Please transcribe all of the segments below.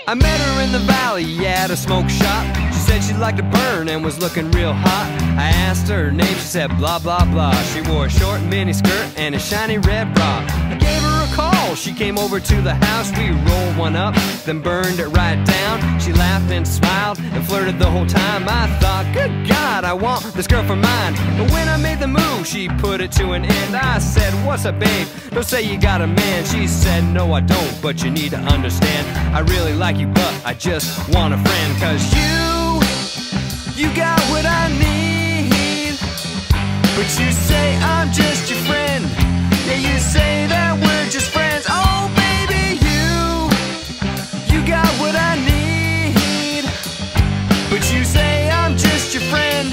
I met her in the valley at a smoke shop. She said she liked to burn and was looking real hot. I asked her name, she said blah blah blah. She wore a short mini skirt and a shiny red bra. I gave her a call, she came over to the house. We rolled one up, then burned it right down. She laughed and smiled and flirted the whole time. I thought, good God, I want this girl for mine. But when I made the move, she put it to an end. I said, what's up, babe? Don't say you got a man. She said, no, I don't, but you need to understand, I really like you, but I just want a friend. Cause you got what I need, but you say I'm just your friend. Yeah, you say that we're just friends. Oh baby, you got what I need, but you say I'm just your friend.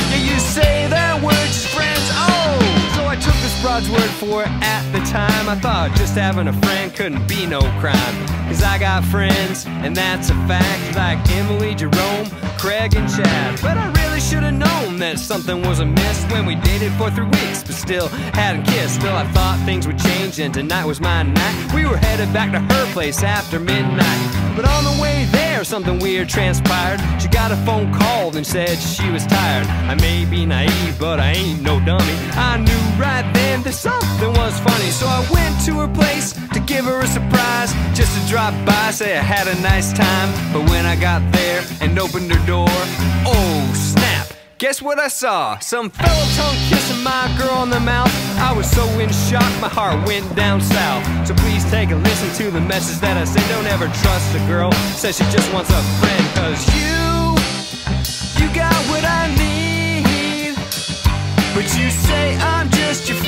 Yeah, you say that we're just friends. Oh, so I took this broad's word for it at the time. I thought just having a friend couldn't be no crime. Cause I got friends, and that's a fact, like Emily, Jerome, Craig, and Chad. But I really should've known that something was amiss when we dated for 3 weeks, but still hadn't kissed. Still I thought things would change, and tonight was my night. We were headed back to her place after midnight. But on the way there, something weird transpired. She got a phone call and said she was tired. I may be naive, but I ain't no dummy. I knew right then that something was funny. So I went to her place to give her a surprise, just to drop by, say I had a nice time. But when I got there and opened her door, oh snap, guess what I saw? Some fellow tongue kissing my girl on the mouth. I was so in shock, my heart went down south. So please take a listen to the message that I say. Don't ever trust a girl, says she just wants a friend. Cause you got what I need, but you say I'm just your friend.